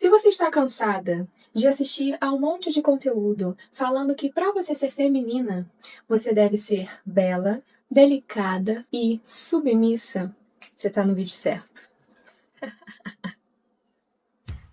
Se você está cansada de assistir a um monte de conteúdo falando que para você ser feminina, você deve ser bela, delicada e submissa, você está no vídeo certo.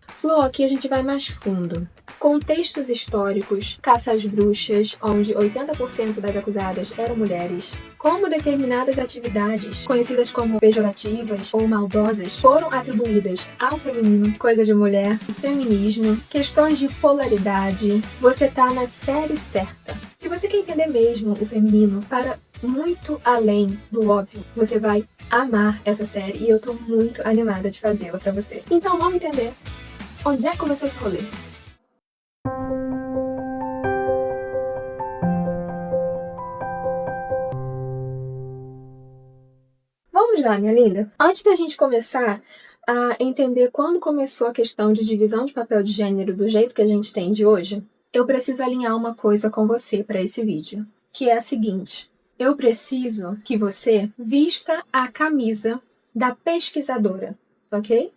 Flo, aqui a gente vai mais fundo. Contextos históricos, caça às bruxas, onde 80% das acusadas eram mulheres, como determinadas atividades, conhecidas como pejorativas ou maldosas, foram atribuídas ao feminino, coisa de mulher, feminismo, questões de polaridade. Você tá na série certa. Se você quer entender mesmo o feminino para muito além do óbvio, você vai amar essa série e eu tô muito animada de fazê-la pra você. Então vamos entender onde é que começou esse rolê. Vamos lá, minha linda. Antes da gente começar a entender quando começou a questão de divisão de papel de gênero do jeito que a gente tem de hoje, eu preciso alinhar uma coisa com você para esse vídeo, que é a seguinte. Eu preciso que você vista a camisa da pesquisadora, ok?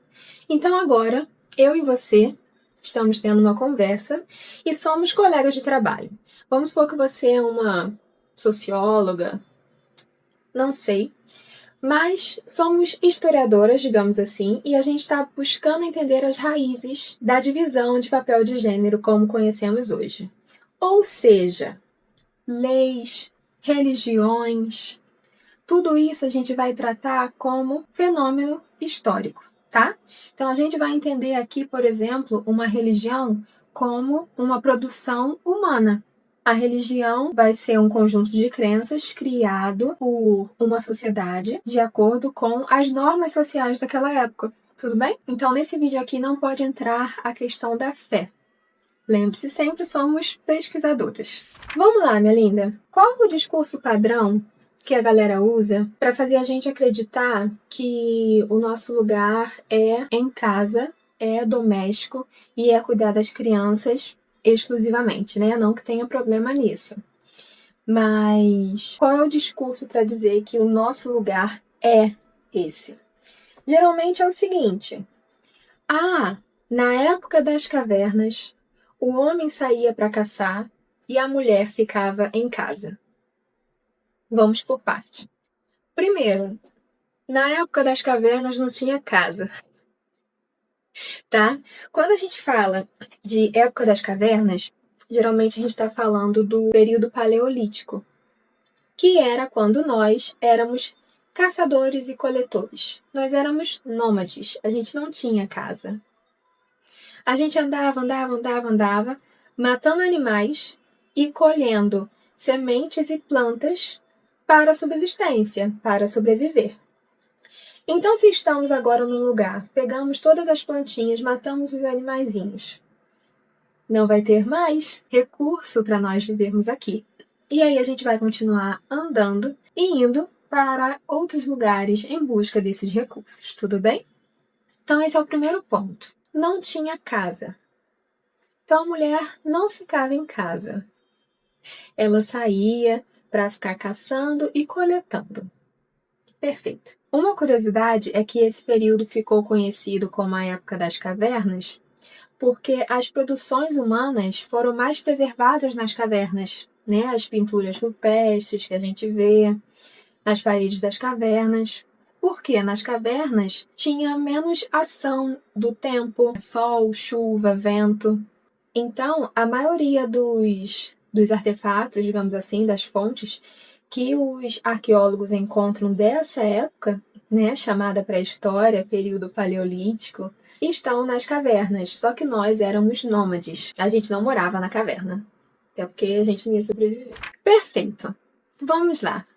Então agora, eu e você estamos tendo uma conversa e somos colegas de trabalho. Vamos supor que você é uma socióloga, não sei, mas somos historiadoras, digamos assim, e a gente está buscando entender as raízes da divisão de papel de gênero como conhecemos hoje. Ou seja, leis, religiões, tudo isso a gente vai tratar como fenômeno histórico, tá? Então a gente vai entender aqui, por exemplo, uma religião como uma produção humana. A religião vai ser um conjunto de crenças criado por uma sociedade de acordo com as normas sociais daquela época, tudo bem? Então nesse vídeo aqui não pode entrar a questão da fé. Lembre-se, sempre somos pesquisadoras. Vamos lá, minha linda. Qual o discurso padrão que a galera usa para fazer a gente acreditar que o nosso lugar é em casa, é doméstico e é cuidar das crianças exclusivamente, né? Não que tenha problema nisso. Mas qual é o discurso para dizer que o nosso lugar é esse? Geralmente é o seguinte: na época das cavernas, o homem saía para caçar e a mulher ficava em casa. Vamos por parte. Primeiro, na época das cavernas não tinha casa, tá? Quando a gente fala de época das cavernas, geralmente a gente está falando do período paleolítico, que era quando nós éramos caçadores e coletores. Nós éramos nômades, a gente não tinha casa. A gente andava, matando animais e colhendo sementes e plantas para a subsistência, para sobreviver. Então, se estamos agora num lugar, pegamos todas as plantinhas, matamos os animaizinhos, não vai ter mais recurso para nós vivermos aqui. E aí a gente vai continuar andando e indo para outros lugares em busca desses recursos, tudo bem? Então, esse é o primeiro ponto. Não tinha casa. Então, a mulher não ficava em casa. Ela saía para ficar caçando e coletando. Perfeito. Uma curiosidade é que esse período ficou conhecido como a época das cavernas, porque as produções humanas foram mais preservadas nas cavernas, né? As pinturas rupestres que a gente vê nas paredes das cavernas. Porque nas cavernas tinha menos ação do tempo, sol, chuva, vento. Então, a maioria dos artefatos, digamos assim, das fontes que os arqueólogos encontram dessa época, né, chamada pré-história, período paleolítico, estão nas cavernas, só que nós éramos nômades. A gente não morava na caverna, até porque a gente não ia sobreviver. Perfeito. Vamos lá.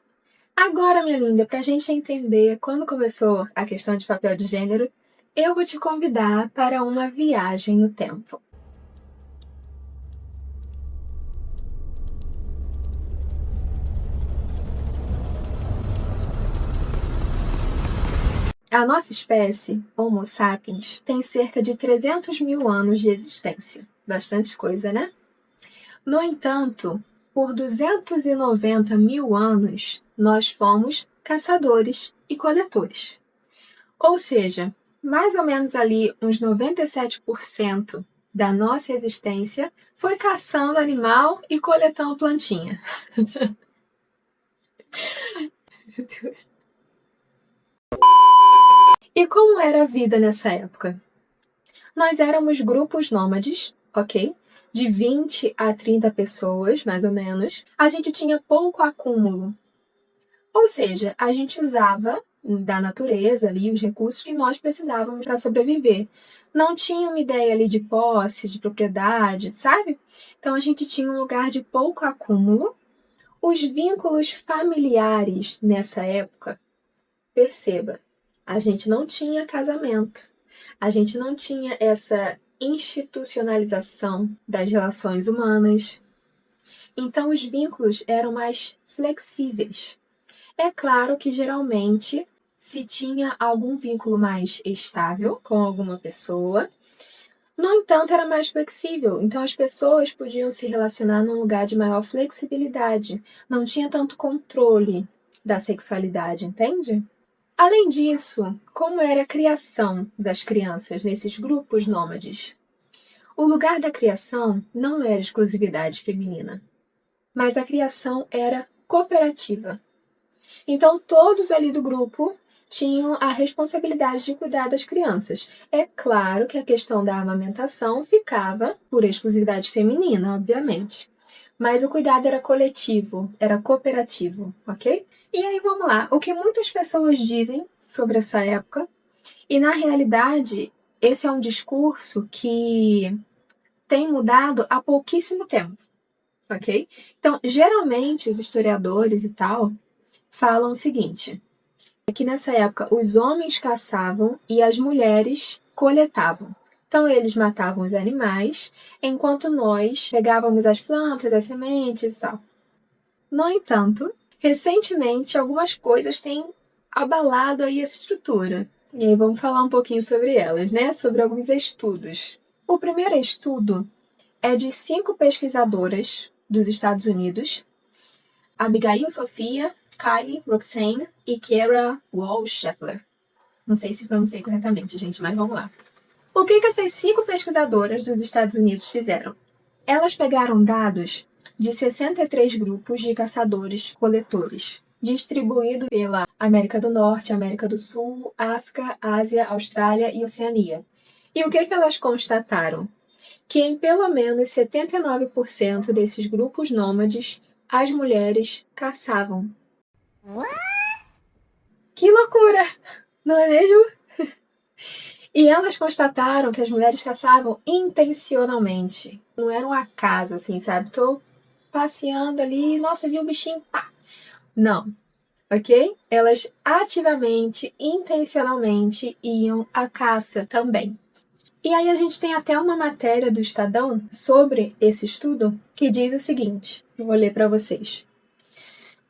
Agora, minha linda, para a gente entender quando começou a questão de papel de gênero, eu vou te convidar para uma viagem no tempo. A nossa espécie, Homo sapiens, tem cerca de 300 mil anos de existência. Bastante coisa, né? No entanto, por 290 mil anos, nós fomos caçadores e coletores. Ou seja, mais ou menos ali uns 97% da nossa existência foi caçando animal e coletando plantinha. Meu Deus. E como era a vida nessa época? Nós éramos grupos nômades, ok? De 20 a 30 pessoas, mais ou menos. A gente tinha pouco acúmulo. Ou seja, a gente usava da natureza ali os recursos que nós precisávamos para sobreviver. Não tinha uma ideia ali de posse, de propriedade, sabe? Então a gente tinha um lugar de pouco acúmulo. Os vínculos familiares nessa época, perceba, a gente não tinha casamento. A gente não tinha essa institucionalização das relações humanas. Então, os vínculos eram mais flexíveis. É claro que, geralmente, se tinha algum vínculo mais estável com alguma pessoa, no entanto, era mais flexível. Então, as pessoas podiam se relacionar num lugar de maior flexibilidade. Não tinha tanto controle da sexualidade, entende? Além disso, como era a criação das crianças nesses grupos nômades? O lugar da criação não era exclusividade feminina, mas a criação era cooperativa. Então, todos ali do grupo tinham a responsabilidade de cuidar das crianças. É claro que a questão da amamentação ficava por exclusividade feminina, obviamente. Mas o cuidado era coletivo, era cooperativo, ok? E aí vamos lá, o que muitas pessoas dizem sobre essa época, e na realidade esse é um discurso que tem mudado há pouquíssimo tempo, ok? Então, geralmente os historiadores e tal falam o seguinte, é que nessa época os homens caçavam e as mulheres coletavam. Então eles matavam os animais, enquanto nós pegávamos as plantas, as sementes e tal. No entanto, recentemente algumas coisas têm abalado aí essa estrutura. E aí vamos falar um pouquinho sobre elas, né? Sobre alguns estudos. O primeiro estudo é de 5 pesquisadoras dos Estados Unidos, Abigail Sophia, Kylie Roxane e Kara Wall-Scheffler. Não sei se pronunciei corretamente, gente, mas vamos lá. O que essas 5 pesquisadoras dos Estados Unidos fizeram? Elas pegaram dados de 63 grupos de caçadores-coletores, distribuídos pela América do Norte, América do Sul, África, Ásia, Austrália e Oceania. E o que elas constataram? Que em pelo menos 79% desses grupos nômades, as mulheres caçavam. Que loucura! Não é mesmo? E elas constataram que as mulheres caçavam intencionalmente. Não era um acaso, assim, sabe? Tô passeando ali, nossa, vi um bichinho, pá! Não, ok? Elas ativamente, intencionalmente iam à caça também. E aí a gente tem até uma matéria do Estadão sobre esse estudo que diz o seguinte, eu vou ler para vocês.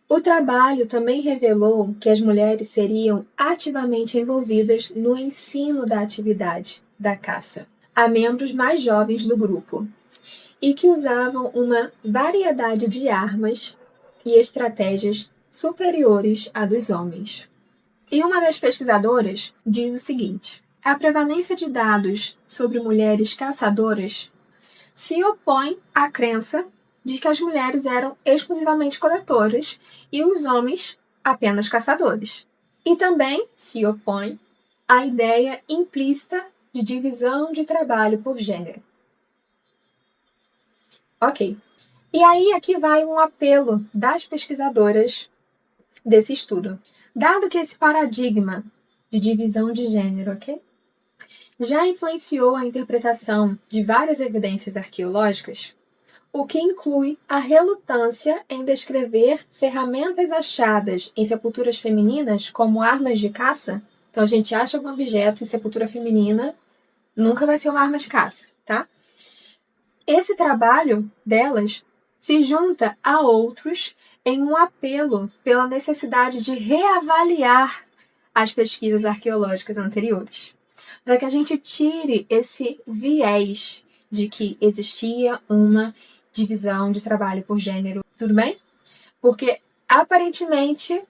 O trabalho também revelou que as mulheres seriam ativamente envolvidas no ensino da atividade da caça a membros mais jovens do grupo e que usavam uma variedade de armas e estratégias superiores à dos homens. E uma das pesquisadoras diz o seguinte: a prevalência de dados sobre mulheres caçadoras se opõe à crença de que as mulheres eram exclusivamente coletoras e os homens apenas caçadores. E também se opõe à ideia implícita de divisão de trabalho por gênero. Ok. E aí aqui vai um apelo das pesquisadoras desse estudo. Dado que esse paradigma de divisão de gênero, ok? Já influenciou a interpretação de várias evidências arqueológicas, o que inclui a relutância em descrever ferramentas achadas em sepulturas femininas como armas de caça. Então, a gente acha algum objeto em sepultura feminina, nunca vai ser uma arma de caça, tá? Esse trabalho delas se junta a outros em um apelo pela necessidade de reavaliar as pesquisas arqueológicas anteriores, para que a gente tire esse viés de que existia uma divisão de trabalho por gênero, tudo bem? Porque aparentemente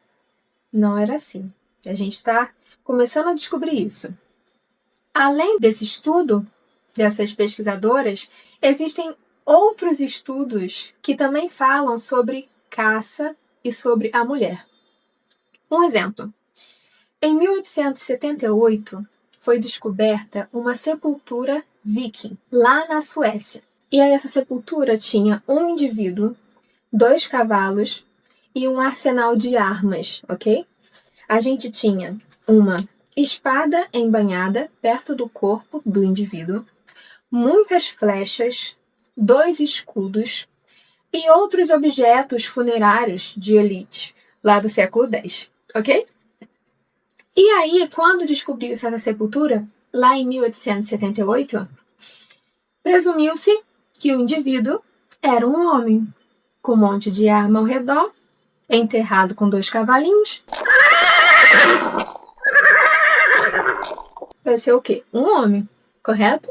não era assim. A gente está começando a descobrir isso. Além desse estudo, dessas pesquisadoras, existem outros estudos que também falam sobre caça e sobre a mulher. Um exemplo. Em 1878, foi descoberta uma sepultura viking, lá na Suécia. E aí essa sepultura tinha um indivíduo, 2 cavalos e um arsenal de armas, ok? A gente tinha uma espada embanhada perto do corpo do indivíduo, muitas flechas, 2 escudos e outros objetos funerários de elite lá do século X, ok? E aí, quando descobriu-se essa sepultura, lá em 1878, presumiu-se que o indivíduo era um homem, com um monte de arma ao redor, enterrado com 2 cavalinhos. Vai ser o quê? Um homem, correto?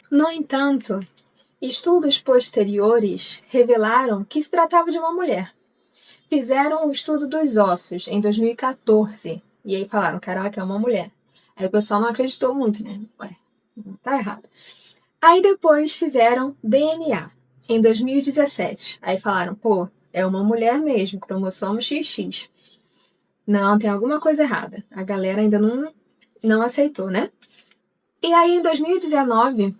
No entanto, estudos posteriores revelaram que se tratava de uma mulher. Fizeram o estudo dos ossos em 2014 e aí falaram, caraca, é uma mulher. Aí o pessoal não acreditou muito, né? Ué, tá errado. Aí depois fizeram DNA em 2017. Aí falaram, pô, é uma mulher mesmo, cromossomo XX. Não, tem alguma coisa errada. A galera ainda não aceitou, né? E aí, em 2019,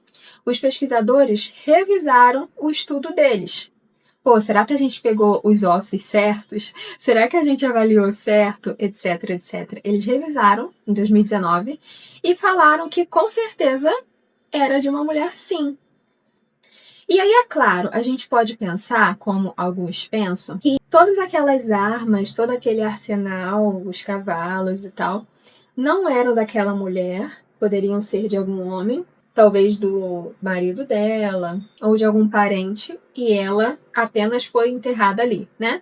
os pesquisadores revisaram o estudo deles. Pô, será que a gente pegou os ossos certos? Será que a gente avaliou certo? Etc, etc. Eles revisaram em 2019 e falaram que, com certeza, era de uma mulher, sim. E aí, é claro, a gente pode pensar, como alguns pensam, que todas aquelas armas, todo aquele arsenal, os cavalos e tal, não eram daquela mulher, poderiam ser de algum homem, talvez do marido dela ou de algum parente, e ela apenas foi enterrada ali, né?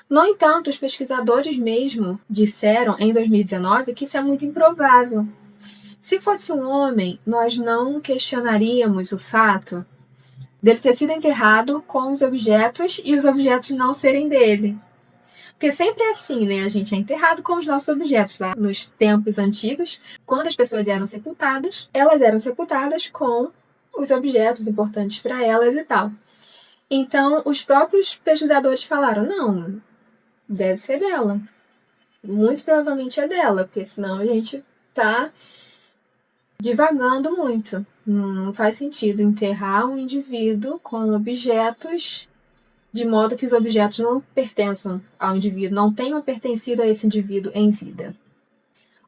No entanto, os pesquisadores mesmo disseram em 2019 que isso é muito improvável. Se fosse um homem, nós não questionaríamos o fato dele ter sido enterrado com os objetos e os objetos não serem dele. Porque sempre é assim, né? A gente é enterrado com os nossos objetos. Lá nos tempos antigos, quando as pessoas eram sepultadas, elas eram sepultadas com os objetos importantes para elas e tal. Então, os próprios pesquisadores falaram, não, deve ser dela. Muito provavelmente é dela, porque senão a gente tá divagando muito. Não faz sentido enterrar um indivíduo com objetos de modo que os objetos não pertençam ao indivíduo, não tenham pertencido a esse indivíduo em vida.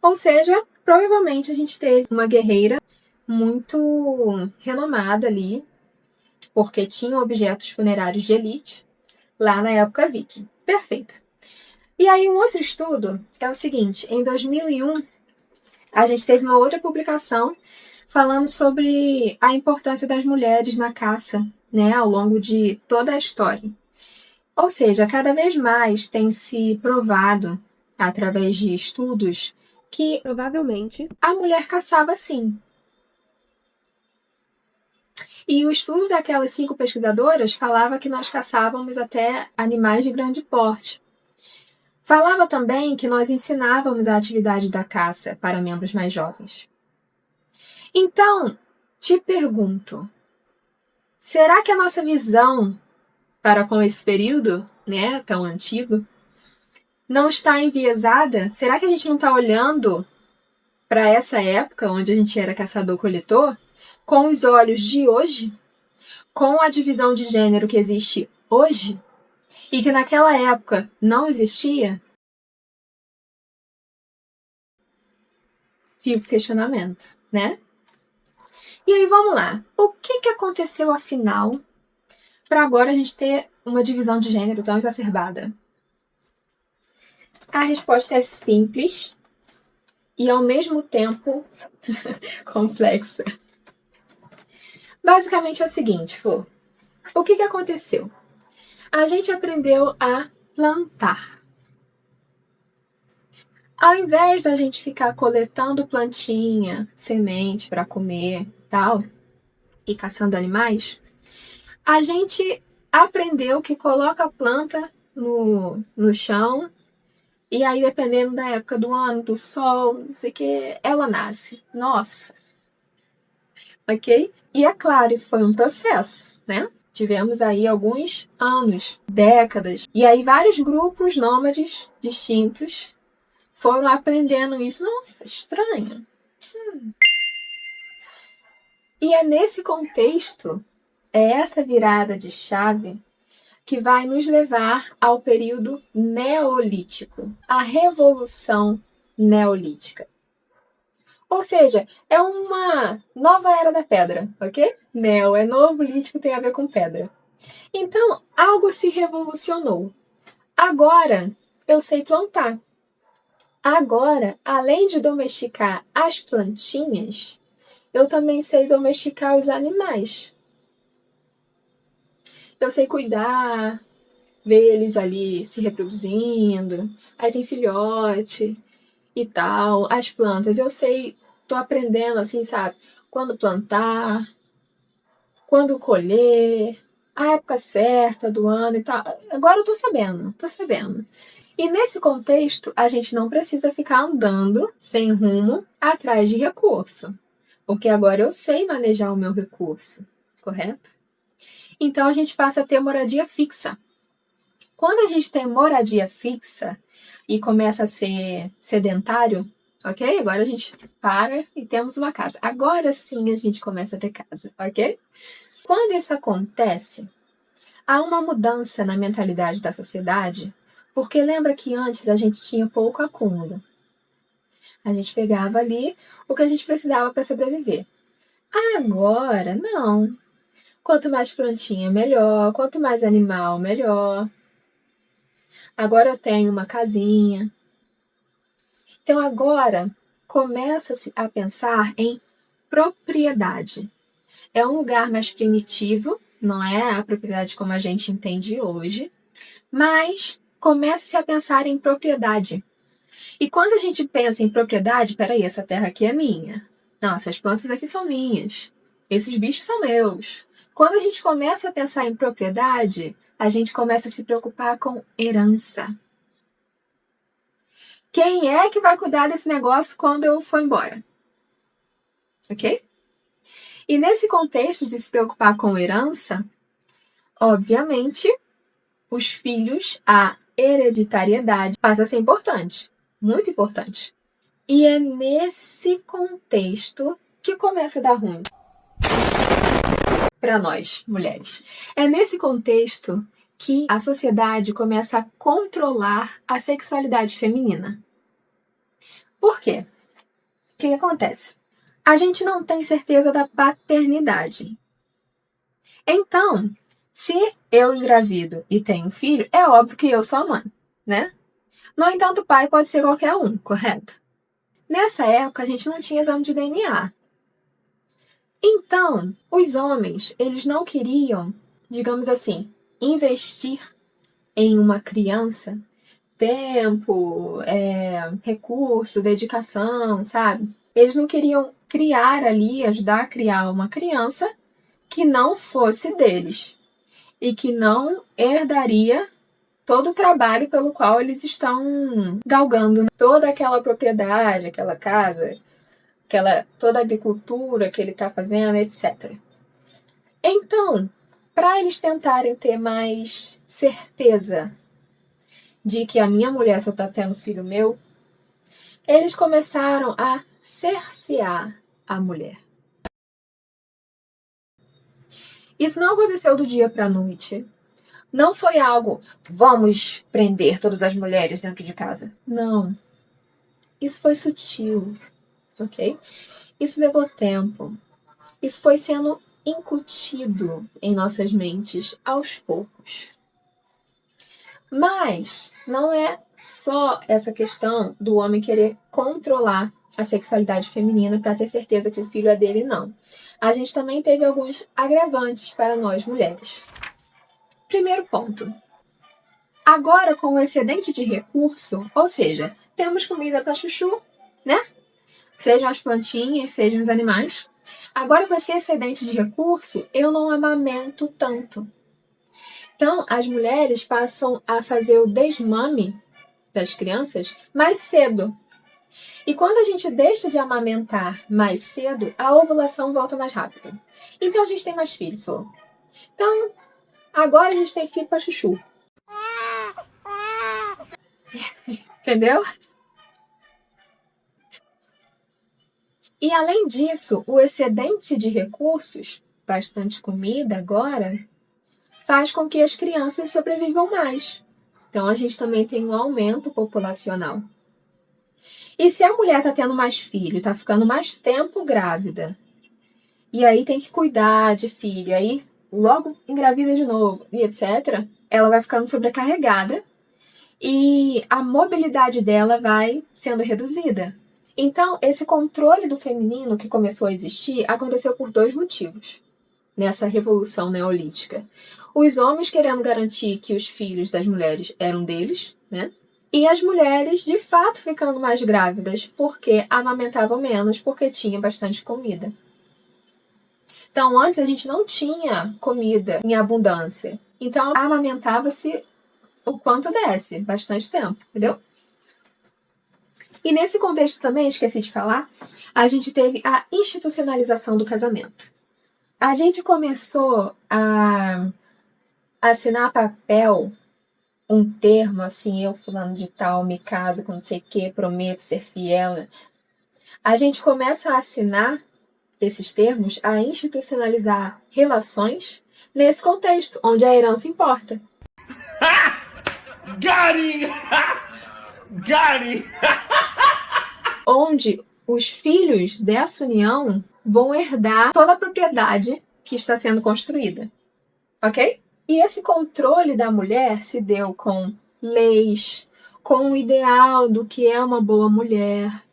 Ou seja, provavelmente a gente teve uma guerreira muito renomada ali, porque tinha objetos funerários de elite lá na época viking. Perfeito. E aí um outro estudo é o seguinte, em 2001, a gente teve uma outra publicação falando sobre a importância das mulheres na caça, né, ao longo de toda a história. Ou seja, cada vez mais tem se provado, através de estudos, que provavelmente a mulher caçava sim. E o estudo daquelas 5 pesquisadoras falava que nós caçávamos até animais de grande porte. Falava também que nós ensinávamos a atividade da caça para membros mais jovens. Então, te pergunto, será que a nossa visão para com esse período, né, tão antigo, não está enviesada? Será que a gente não está olhando para essa época, onde a gente era caçador-coletor, com os olhos de hoje? Com a divisão de gênero que existe hoje? E que naquela época não existia? Fica o questionamento, né? E aí, vamos lá. O que aconteceu, afinal, para agora a gente ter uma divisão de gênero tão exacerbada? A resposta é simples e, ao mesmo tempo, complexa. Basicamente é o seguinte, Flor. O que aconteceu? A gente aprendeu a plantar. Ao invés da gente ficar coletando plantinha, semente para comer, tal, e caçando animais, a gente aprendeu que coloca a planta no chão e aí, dependendo da época do ano, do sol, não sei o que, ela nasce. Nossa, ok? E é claro, isso foi um processo, né? Tivemos aí alguns anos, décadas, e aí vários grupos nômades distintos foram aprendendo isso. Nossa, estranho. E é nesse contexto, é essa virada de chave que vai nos levar ao período neolítico, a Revolução Neolítica. Ou seja, é uma nova era da pedra, ok? Neo é novo, lítico tem a ver com pedra. Então, algo se revolucionou. Agora, eu sei plantar. Agora, além de domesticar as plantinhas, eu também sei domesticar os animais. Eu sei cuidar, ver eles ali se reproduzindo, aí tem filhote e tal. As plantas, eu sei, tô aprendendo assim, sabe? Quando plantar, quando colher, a época certa do ano e tal. Agora eu tô sabendo, tô sabendo. E nesse contexto, a gente não precisa ficar andando sem rumo atrás de recurso, porque agora eu sei manejar o meu recurso, correto? Então a gente passa a ter moradia fixa. Quando a gente tem moradia fixa e começa a ser sedentário, ok? Agora a gente para e temos uma casa. Agora sim a gente começa a ter casa, ok? Quando isso acontece, há uma mudança na mentalidade da sociedade, porque lembra que antes a gente tinha pouco acúmulo. A gente pegava ali o que a gente precisava para sobreviver. Agora, não. Quanto mais plantinha, melhor. Quanto mais animal, melhor. Agora eu tenho uma casinha. Então agora começa-se a pensar em propriedade. É um lugar mais primitivo, não é a propriedade como a gente entende hoje, mas começa-se a pensar em propriedade. E quando a gente pensa em propriedade, peraí, essa terra aqui é minha. Não, essas plantas aqui são minhas. Esses bichos são meus. Quando a gente começa a pensar em propriedade, a gente começa a se preocupar com herança. Quem é que vai cuidar desse negócio quando eu for embora? Ok? E nesse contexto de se preocupar com herança, obviamente, os filhos, a hereditariedade passa a ser importante, muito importante. E é nesse contexto que começa a dar ruim para nós, mulheres. É nesse contexto que a sociedade começa a controlar a sexualidade feminina. Por quê? O que acontece? A gente não tem certeza da paternidade. Então, se eu engravido e tenho um filho, é óbvio que eu sou a mãe, né? No entanto, o pai pode ser qualquer um, correto? Nessa época, a gente não tinha exame de DNA. Então, os homens, eles não queriam, digamos assim, investir em uma criança tempo, recurso, dedicação, sabe? Eles não queriam criar ali, ajudar a criar uma criança que não fosse deles e que não herdaria todo o trabalho pelo qual eles estão galgando, né? Toda aquela propriedade, aquela casa, toda a agricultura que ele está fazendo, etc. Então, para eles tentarem ter mais certeza de que a minha mulher só está tendo filho meu, eles começaram a cercear a mulher. Isso não aconteceu do dia para a noite. Não foi algo, vamos prender todas as mulheres dentro de casa. Não. Isso foi sutil, ok? Isso levou tempo. Isso foi sendo incutido em nossas mentes aos poucos. Mas não é só essa questão do homem querer controlar a sexualidade feminina para ter certeza que o filho é dele, não. A gente também teve alguns agravantes para nós mulheres. Primeiro ponto. Agora, com o excedente de recurso, ou seja, temos comida para chuchu, né? Sejam as plantinhas, sejam os animais. Agora, com esse excedente de recurso, eu não amamento tanto. Então, as mulheres passam a fazer o desmame das crianças mais cedo. E quando a gente deixa de amamentar mais cedo, a ovulação volta mais rápido. Então a gente tem mais filho, Flor. Então, agora a gente tem filho pra chuchu. Entendeu? E além disso, o excedente de recursos, bastante comida agora, faz com que as crianças sobrevivam mais. Então a gente também tem um aumento populacional. E se a mulher tá tendo mais filho, tá ficando mais tempo grávida, e aí tem que cuidar de filho, aí logo engravida de novo, e etc., ela vai ficando sobrecarregada e a mobilidade dela vai sendo reduzida. Então, esse controle do feminino que começou a existir aconteceu por dois motivos nessa revolução neolítica. Os homens querendo garantir que os filhos das mulheres eram deles, né? E as mulheres, de fato, ficando mais grávidas porque amamentavam menos, porque tinha bastante comida. Então, antes a gente não tinha comida em abundância. Então, amamentava-se o quanto desse, bastante tempo, entendeu? E nesse contexto também, esqueci de falar, a gente teve a institucionalização do casamento. A gente começou a assinar papel, um termo assim, eu fulano de tal, me caso com não sei o que, prometo ser fiel. A gente começa a assinar esses termos, a institucionalizar relações nesse contexto, onde a herança importa. Got it! Got it! Onde os filhos dessa união vão herdar toda a propriedade que está sendo construída. Ok? E esse controle da mulher se deu com leis, com o ideal do que é uma boa mulher,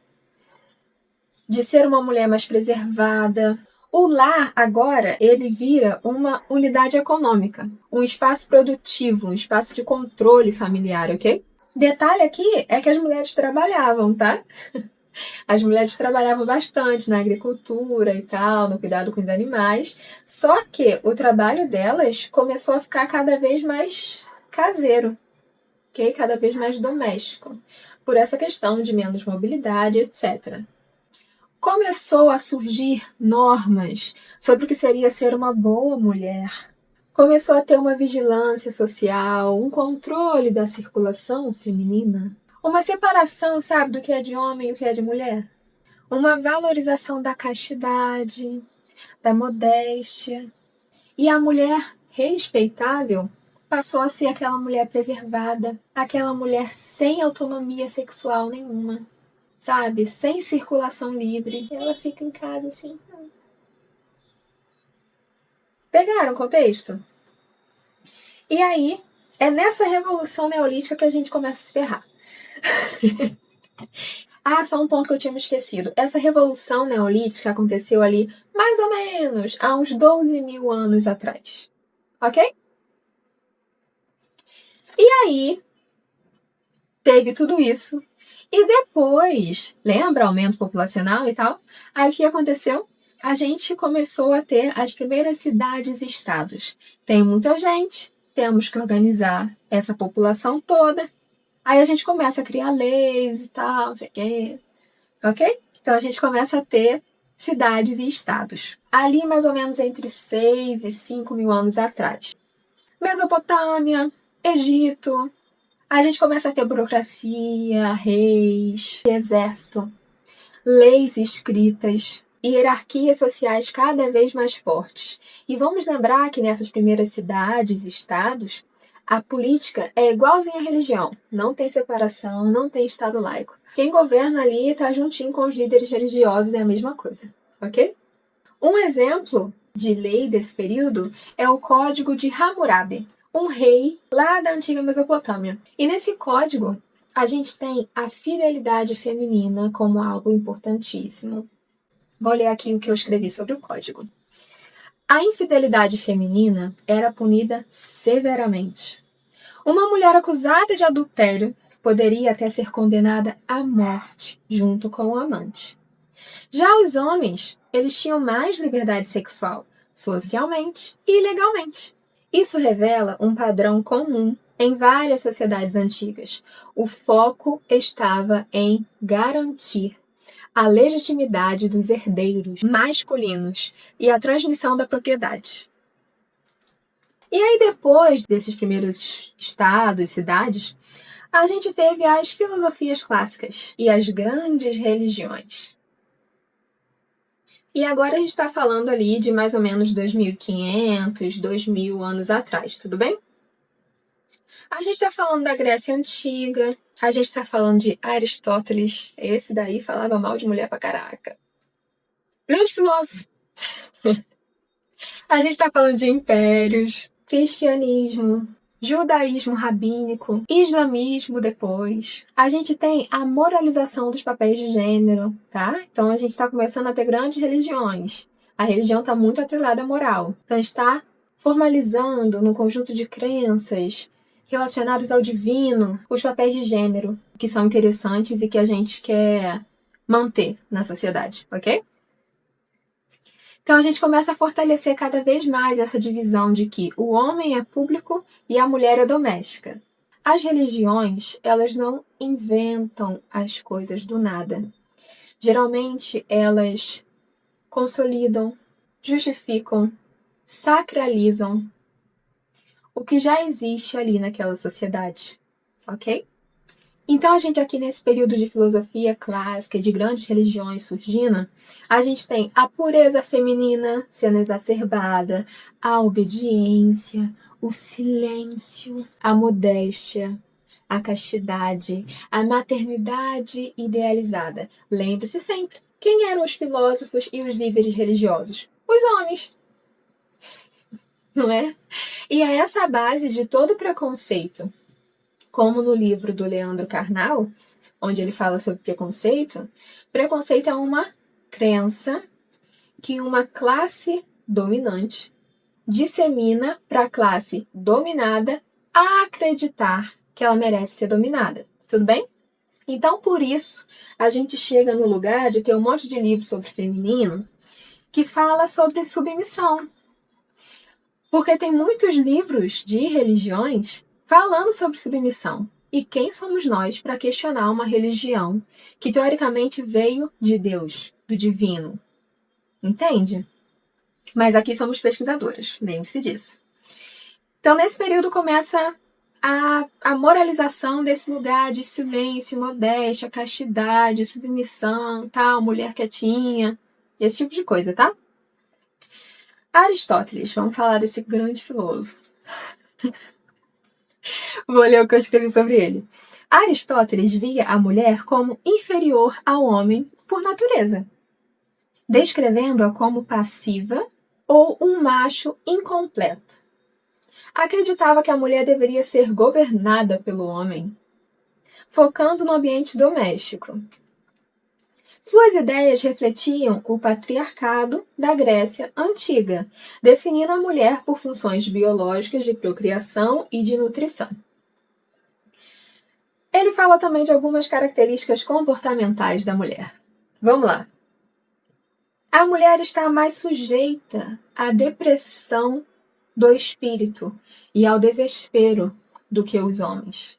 de ser uma mulher mais preservada. O lar, agora, ele vira uma unidade econômica, um espaço produtivo, um espaço de controle familiar, ok? Detalhe aqui é que as mulheres trabalhavam, tá? As mulheres trabalhavam bastante na agricultura e tal, no cuidado com os animais, só que o trabalho delas começou a ficar cada vez mais caseiro, ok? Cada vez mais doméstico, por essa questão de menos mobilidade, etc. Começou a surgir normas sobre o que seria ser uma boa mulher. Começou a ter uma vigilância social, um controle da circulação feminina, uma separação, sabe, do que é de homem e o que é de mulher. Uma valorização da castidade, da modéstia. E a mulher respeitável passou a ser aquela mulher preservada, aquela mulher sem autonomia sexual nenhuma, sabe? Sem circulação livre. Ela fica em casa assim. Pegaram o contexto? E aí, é nessa revolução neolítica que a gente começa a se ferrar. Ah, só um ponto que eu tinha me esquecido. Essa revolução neolítica aconteceu ali, mais ou menos, há uns 12 mil anos atrás. Ok? E aí, teve tudo isso. E depois, lembra aumento populacional e tal? Aí o que aconteceu? A gente começou a ter as primeiras cidades-estados. Tem muita gente, temos que organizar essa população toda. Aí a gente começa a criar leis e tal, não sei o quê. Ok? Então a gente começa a ter cidades e estados. Ali mais ou menos entre 6 e 5 mil anos atrás. Mesopotâmia, Egito. A gente começa a ter burocracia, reis, exército, leis escritas, hierarquias sociais cada vez mais fortes. E vamos lembrar que nessas primeiras cidades e estados, a política é igualzinha à religião. Não tem separação, não tem estado laico. Quem governa ali está juntinho com os líderes religiosos, é a mesma coisa, ok? Um exemplo de lei desse período é o Código de Hammurabi, um rei lá da antiga Mesopotâmia. E nesse código, a gente tem a fidelidade feminina como algo importantíssimo. Vou ler aqui o que eu escrevi sobre o código. A infidelidade feminina era punida severamente. Uma mulher acusada de adultério poderia até ser condenada à morte junto com o amante. Já os homens, eles tinham mais liberdade sexual, socialmente e legalmente. Isso revela um padrão comum Em várias sociedades antigas, o foco estava em garantir a legitimidade dos herdeiros masculinos e a transmissão da propriedade. E aí, depois desses primeiros estados, cidades, a gente teve as filosofias clássicas e as grandes religiões. E agora a gente está falando ali de mais ou menos 2.500, 2.000 anos atrás, tudo bem? A gente está falando da Grécia Antiga, a gente está falando de Aristóteles, esse daí falava mal de mulher pra caraca. Grande filósofo. A gente está falando de impérios, cristianismo, judaísmo rabínico, islamismo depois. A gente tem a moralização dos papéis de gênero, tá? Então a gente está começando a ter grandes religiões. A religião está muito atrelada à moral. Então está formalizando num conjunto de crenças relacionadas ao divino os papéis de gênero que são interessantes e que a gente quer manter na sociedade, ok? Então a gente começa a fortalecer cada vez mais essa divisão de que o homem é público e a mulher é doméstica. As religiões, elas não inventam as coisas do nada. Geralmente elas consolidam, justificam, sacralizam o que já existe ali naquela sociedade, ok? Então, a gente aqui nesse período de filosofia clássica e de grandes religiões surgindo, a gente tem a pureza feminina sendo exacerbada, a obediência, o silêncio, a modéstia, a castidade, a maternidade idealizada. Lembre-se sempre, quem eram os filósofos e os líderes religiosos? Os homens. Não é? E é essa a base de todo preconceito. Como no livro do Leandro Carnal, onde ele fala sobre preconceito, preconceito é uma crença que uma classe dominante dissemina para a classe dominada acreditar que ela merece ser dominada. Tudo bem? Então, por isso, a gente chega no lugar de ter um monte de livros sobre feminino que fala sobre submissão. Porque tem muitos livros de religiões falando sobre submissão. E quem somos nós para questionar uma religião que teoricamente veio de Deus, do divino? Entende? Mas aqui somos pesquisadoras, lembre-se disso. Então, nesse período começa a moralização desse lugar de silêncio, modéstia, castidade, submissão, tal, mulher quietinha, esse tipo de coisa, tá? Aristóteles, vamos falar desse grande filósofo. Vou ler o que eu escrevi sobre ele. Aristóteles via a mulher como inferior ao homem por natureza, descrevendo-a como passiva ou um macho incompleto. Acreditava que a mulher deveria ser governada pelo homem, focando no ambiente doméstico. Suas ideias refletiam o patriarcado da Grécia Antiga, definindo a mulher por funções biológicas de procriação e de nutrição. Ele fala também de algumas características comportamentais da mulher. Vamos lá. A mulher está mais sujeita à depressão do espírito e ao desespero do que os homens.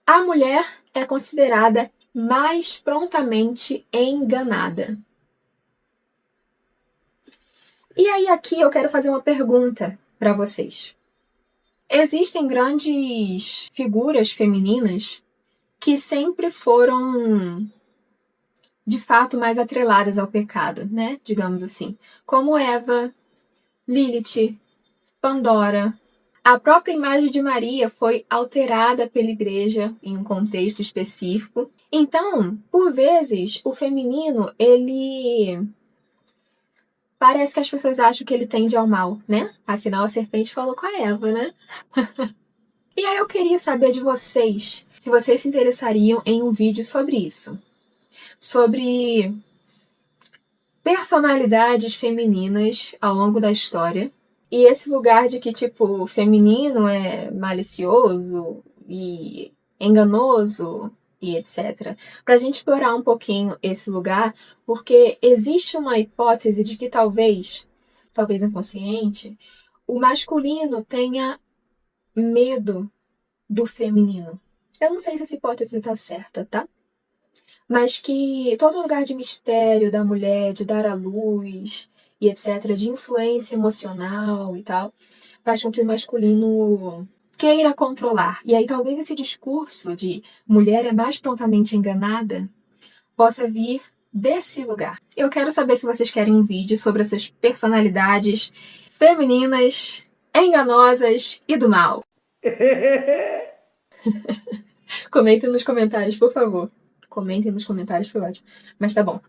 A mulher é considerada mais prontamente enganada. E aí aqui eu quero fazer uma pergunta para vocês. Existem grandes figuras femininas que sempre foram, de fato, mais atreladas ao pecado, né? Digamos assim. Como Eva, Lilith, Pandora. A própria imagem de Maria foi alterada pela igreja em um contexto específico. Então, por vezes, o feminino, ele parece que as pessoas acham que ele tende ao mal, né? Afinal, a serpente falou com a Eva, né? E aí eu queria saber de vocês, se vocês se interessariam em um vídeo sobre isso. Sobre personalidades femininas ao longo da história. E esse lugar de que, tipo, o feminino é malicioso e enganoso e etc. Pra gente explorar um pouquinho esse lugar, porque existe uma hipótese de que talvez inconsciente, o masculino tenha medo do feminino. Eu não sei se essa hipótese está certa, tá? Mas que todo lugar de mistério da mulher, de dar à luz e etc., de influência emocional e tal, faz com que o masculino queira controlar. E aí talvez esse discurso de mulher é mais prontamente enganada possa vir desse lugar. Eu quero saber se vocês querem um vídeo sobre essas personalidades femininas, enganosas e do mal. Comentem nos comentários, por favor. Comentem nos comentários, foi ótimo. Mas tá bom.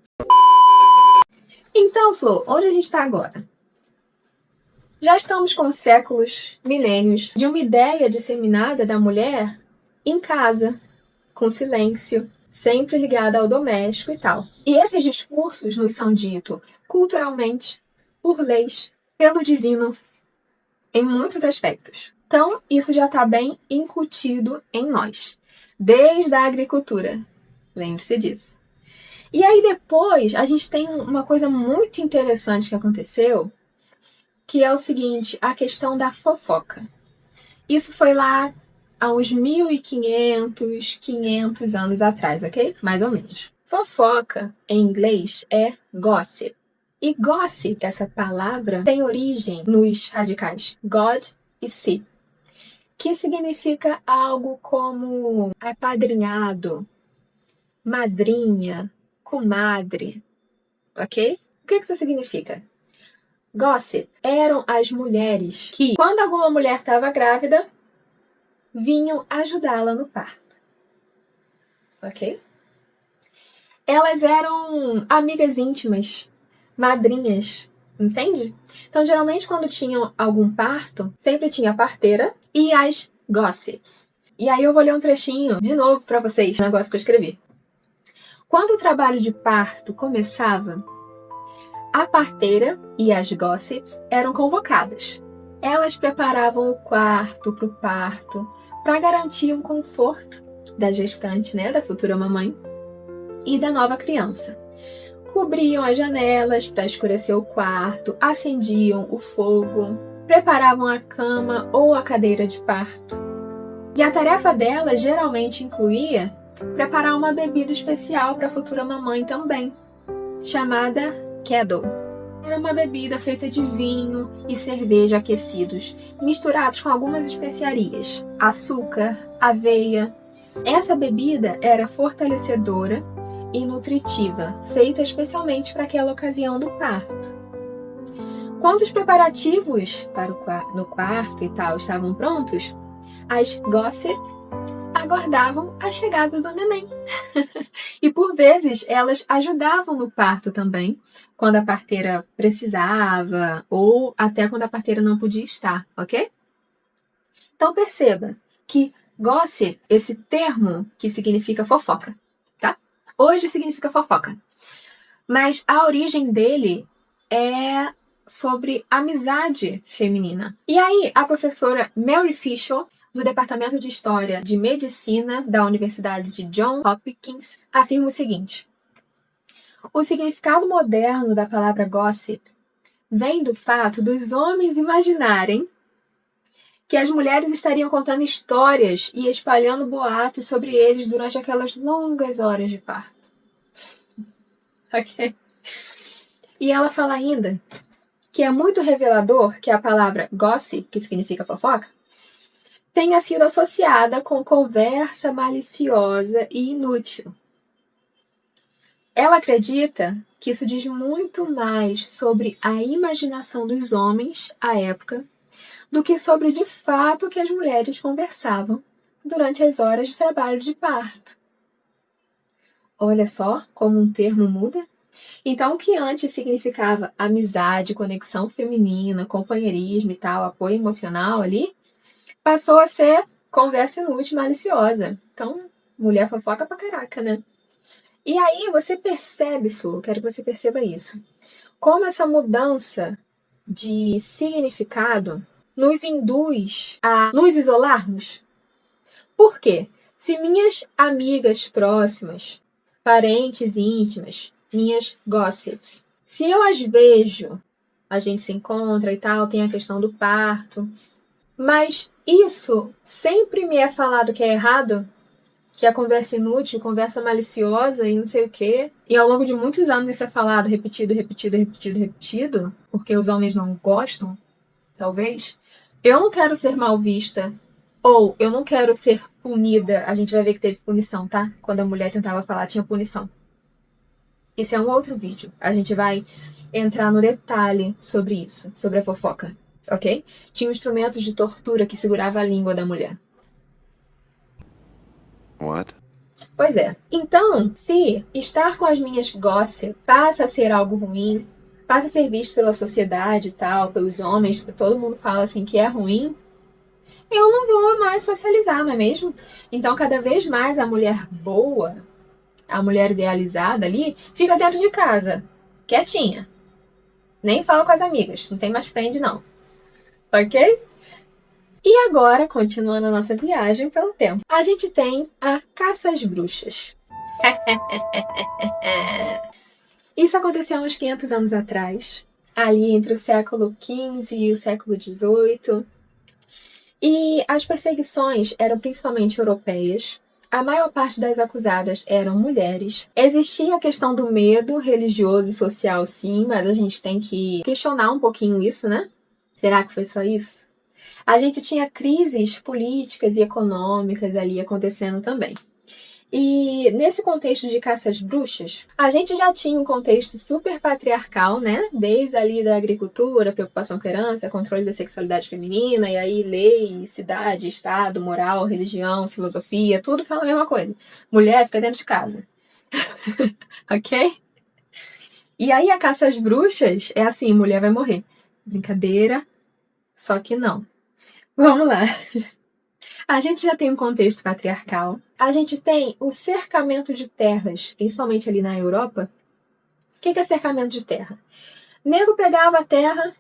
Então, Flo, onde a gente tá agora? Já estamos com séculos, milênios, de uma ideia disseminada da mulher em casa, com silêncio, sempre ligada ao doméstico e tal. E esses discursos nos são ditos culturalmente, por leis, pelo divino, em muitos aspectos. Então, isso já está bem incutido em nós, desde a agricultura. Lembre-se disso. E aí depois, a gente tem uma coisa muito interessante que aconteceu, que é o seguinte, a questão da fofoca. Isso foi lá há uns 1500, 500 anos atrás, ok? Mais ou menos. Fofoca, em inglês, é gossip. E gossip, essa palavra, tem origem nos radicais God e sip, que significa algo como apadrinhado, madrinha, comadre, ok? O que isso significa? Gossip eram as mulheres que, quando alguma mulher estava grávida, vinham ajudá-la no parto, ok? Elas eram amigas íntimas, madrinhas, entende? Então, geralmente, quando tinham algum parto, sempre tinha a parteira e as gossips. E aí eu vou ler um trechinho de novo para vocês, o negócio que eu escrevi. Quando o trabalho de parto começava, a parteira e as gossips eram convocadas. Elas preparavam o quarto para o parto, para garantir um conforto da gestante, né, da futura mamãe, e da nova criança. Cobriam as janelas para escurecer o quarto, acendiam o fogo, preparavam a cama ou a cadeira de parto. E a tarefa delas geralmente incluía preparar uma bebida especial para a futura mamãe também, chamada Keddle. Era uma bebida feita de vinho e cerveja aquecidos, misturados com algumas especiarias, açúcar, aveia. Essa bebida era fortalecedora e nutritiva, feita especialmente para aquela ocasião do parto. Quando os preparativos para no quarto e tal estavam prontos, as gossip aguardavam a chegada do neném. E por vezes elas ajudavam no parto também, quando a parteira precisava ou até quando a parteira não podia estar, ok? Então perceba que gossip, esse termo que significa fofoca, tá? Hoje significa fofoca. Mas a origem dele é sobre amizade feminina. E aí, a professora Mary Fisher, do Departamento de História de Medicina da Universidade de Johns Hopkins, afirma o seguinte: o significado moderno da palavra gossip vem do fato dos homens imaginarem que as mulheres estariam contando histórias e espalhando boatos sobre eles durante aquelas longas horas de parto. Ok? E ela fala ainda que é muito revelador que a palavra gossip, que significa fofoca, tenha sido associada com conversa maliciosa e inútil. Ela acredita que isso diz muito mais sobre a imaginação dos homens à época do que sobre de fato o que as mulheres conversavam durante as horas de trabalho de parto. Olha só como um termo muda. Então, o que antes significava amizade, conexão feminina, companheirismo e tal, apoio emocional ali, passou a ser conversa inútil, maliciosa. Então, mulher fofoca pra caraca, né? E aí você percebe, Flu, quero que você perceba isso, como essa mudança de significado nos induz a nos isolarmos. Por quê? Se minhas amigas próximas, parentes íntimas, minhas gossips, se eu as vejo, a gente se encontra e tal, tem a questão do parto, Mas isso sempre me é falado que é errado, que é conversa inútil, conversa maliciosa e não sei o quê. E ao longo de muitos anos isso é falado, repetido, repetido, repetido, repetido, porque os homens não gostam, talvez. Eu não quero ser mal vista, ou eu não quero ser punida. A gente vai ver que teve punição, tá? Quando a mulher tentava falar, tinha punição. Esse é um outro vídeo. A gente vai entrar no detalhe sobre isso, sobre a fofoca, ok? Tinha instrumentos de tortura que segurava a língua da mulher. What? Pois é. Então, se estar com as minhas gossip passa a ser algo ruim, passa a ser visto pela sociedade e tal, pelos homens, todo mundo fala assim que é ruim, eu não vou mais socializar, não é mesmo? Então, cada vez mais a mulher boa, a mulher idealizada ali, fica dentro de casa, quietinha. Nem fala com as amigas, não tem mais friend não. Ok? E agora, continuando a nossa viagem pelo tempo, a gente tem a caça às bruxas. Isso aconteceu uns 500 anos atrás, ali entre o século XV e o século XVIII. E as perseguições eram principalmente europeias. A maior parte das acusadas eram mulheres. Existia a questão do medo religioso e social, sim, mas a gente tem que questionar um pouquinho isso, né? Será que foi só isso? A gente tinha crises políticas e econômicas ali acontecendo também. E nesse contexto de caça às bruxas, a gente já tinha um contexto super patriarcal, né? Desde ali da agricultura, preocupação com herança, controle da sexualidade feminina, e aí lei, cidade, estado, moral, religião, filosofia, tudo fala a mesma coisa. Mulher fica dentro de casa. Ok? E aí a caça às bruxas é assim, mulher vai morrer. Brincadeira, só que não. Vamos lá. A gente já tem um contexto patriarcal. A gente tem o cercamento de terras, principalmente ali na Europa. O que é cercamento de terra? Nego pegava a terra,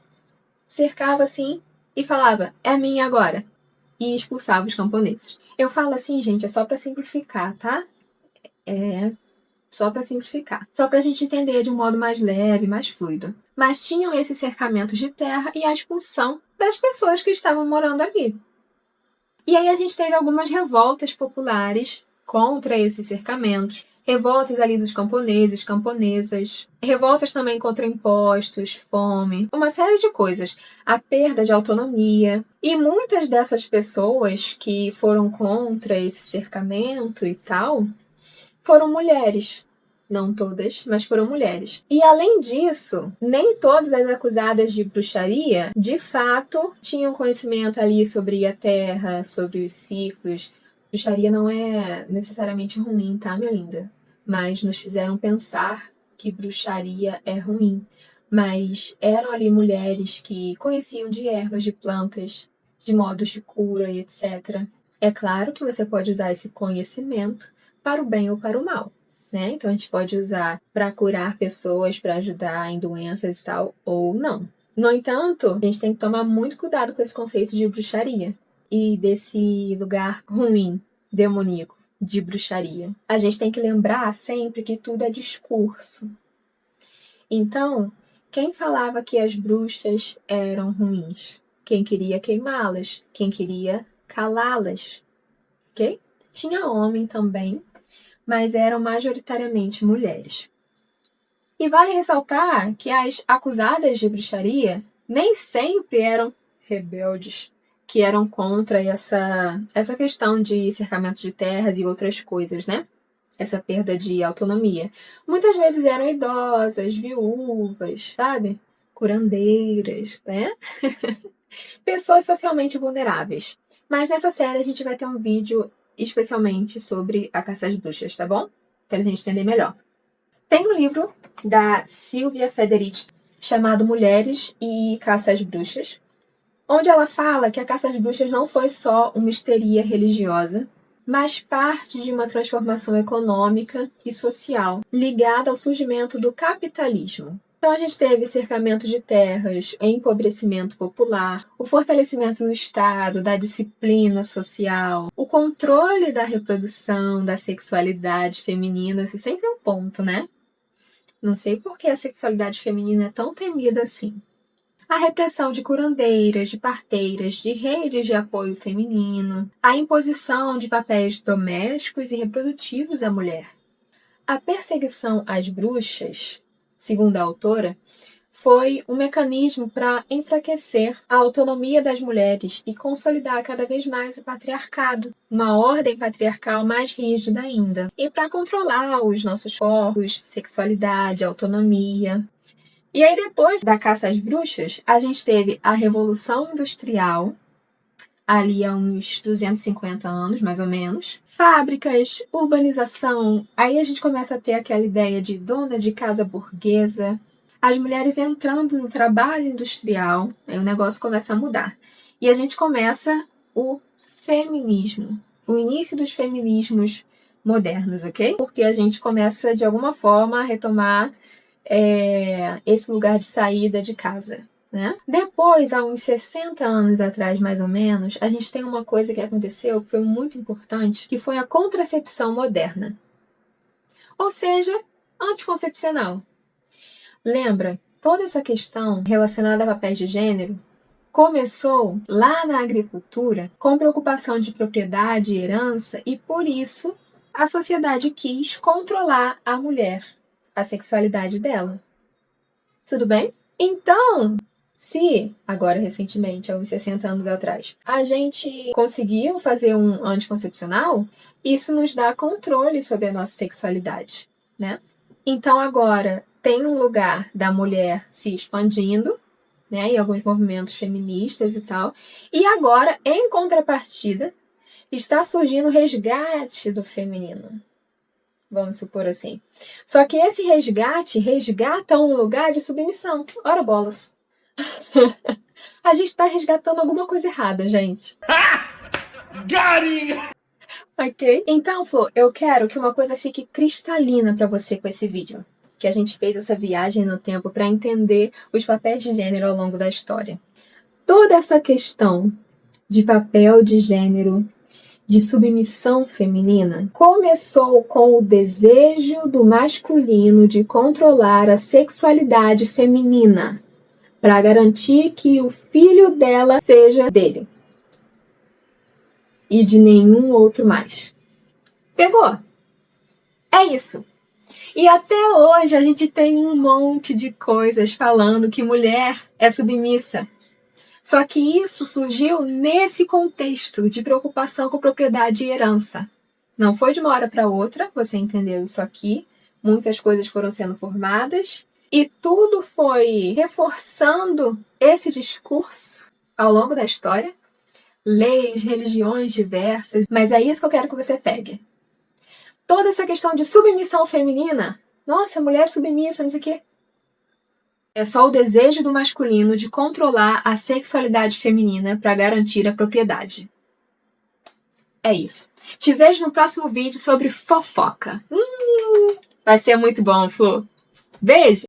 cercava assim e falava, é minha agora. E expulsava os camponeses. Eu falo assim, gente, é só para simplificar, tá? É só para simplificar. Só para a gente entender de um modo mais leve, mais fluido. Mas tinham esses cercamentos de terra e a expulsão das pessoas que estavam morando ali. E aí a gente teve algumas revoltas populares contra esses cercamentos, revoltas ali dos camponeses, camponesas, revoltas também contra impostos, fome, uma série de coisas, a perda de autonomia. E muitas dessas pessoas que foram contra esse cercamento e tal, foram mulheres. Não todas, mas foram mulheres. E além disso, nem todas as acusadas de bruxaria, de fato, tinham conhecimento ali sobre a terra, sobre os ciclos. Bruxaria não é necessariamente ruim, tá, minha linda? Mas nos fizeram pensar que bruxaria é ruim. Mas eram ali mulheres que conheciam de ervas, de plantas, de modos de cura e etc. É claro que você pode usar esse conhecimento para o bem ou para o mal. Né? Então a gente pode usar para curar pessoas, para ajudar em doenças e tal, ou não. No entanto, a gente tem que tomar muito cuidado com esse conceito de bruxaria e desse lugar ruim, demoníaco, de bruxaria. A gente tem que lembrar sempre que tudo é discurso. Então, quem falava que as bruxas eram ruins? Quem queria queimá-las? Quem queria calá-las? Ok? Tinha homem também, mas eram majoritariamente mulheres. E vale ressaltar que as acusadas de bruxaria nem sempre eram rebeldes, que eram contra essa questão de cercamento de terras e outras coisas, né? Essa perda de autonomia. Muitas vezes eram idosas, viúvas, sabe? Curandeiras, né? Pessoas socialmente vulneráveis. Mas nessa série a gente vai ter um vídeo especialmente sobre a caça às bruxas, tá bom? Para a gente entender melhor. Tem um livro da Silvia Federici chamado Mulheres e Caça às Bruxas, onde ela fala que a caça às bruxas não foi só uma histeria religiosa, mas parte de uma transformação econômica e social ligada ao surgimento do capitalismo. Então a gente teve cercamento de terras, empobrecimento popular, o fortalecimento do Estado, da disciplina social, o controle da reprodução, da sexualidade feminina, isso sempre é um ponto, né? Não sei por que a sexualidade feminina é tão temida assim. A repressão de curandeiras, de parteiras, de redes de apoio feminino, a imposição de papéis domésticos e reprodutivos à mulher. A perseguição às bruxas, segundo a autora, foi um mecanismo para enfraquecer a autonomia das mulheres e consolidar cada vez mais o patriarcado, uma ordem patriarcal mais rígida ainda, e para controlar os nossos corpos, sexualidade, autonomia. E aí, depois da caça às bruxas, a gente teve a Revolução Industrial, ali há uns 250 anos, mais ou menos. Fábricas, urbanização, aí a gente começa a ter aquela ideia de dona de casa burguesa, as mulheres entrando no trabalho industrial, aí o negócio começa a mudar. E a gente começa o feminismo, o início dos feminismos modernos, ok? Porque a gente começa, de alguma forma, a retomar esse lugar de saída de casa, né? Depois, há uns 60 anos atrás, mais ou menos, a gente tem uma coisa que aconteceu que foi muito importante, que foi a contracepção moderna. Ou seja, anticoncepcional. Lembra, toda essa questão relacionada a papéis de gênero começou lá na agricultura com preocupação de propriedade e herança e, por isso, a sociedade quis controlar a mulher, a sexualidade dela. Tudo bem? Então, se, agora recentemente, há uns 60 anos atrás, a gente conseguiu fazer um anticoncepcional, isso nos dá controle sobre a nossa sexualidade, né? Então agora tem um lugar da mulher se expandindo, né, e alguns movimentos feministas e tal, e agora, em contrapartida, está surgindo o resgate do feminino. Vamos supor assim. Só que esse resgate resgata um lugar de submissão. Ora bolas. A gente está resgatando alguma coisa errada, gente. Ok? Então, Flor, eu quero que uma coisa fique cristalina para você com esse vídeo. Que a gente fez essa viagem no tempo para entender os papéis de gênero ao longo da história. Toda essa questão de papel de gênero, de submissão feminina, começou com o desejo do masculino de controlar a sexualidade feminina para garantir que o filho dela seja dele e de nenhum outro mais. Pegou? É isso. E até hoje a gente tem um monte de coisas falando que mulher é submissa. Só que isso surgiu nesse contexto de preocupação com propriedade e herança. Não foi de uma hora para outra, você entendeu isso aqui. Muitas coisas foram sendo formadas e tudo foi reforçando esse discurso ao longo da história. Leis, religiões diversas, mas é isso que eu quero que você pegue. Toda essa questão de submissão feminina, nossa, mulher submissa, não sei o quê. É só o desejo do masculino de controlar a sexualidade feminina para garantir a propriedade. É isso. Te vejo no próximo vídeo sobre fofoca. Vai ser muito bom, Flor. Beijo!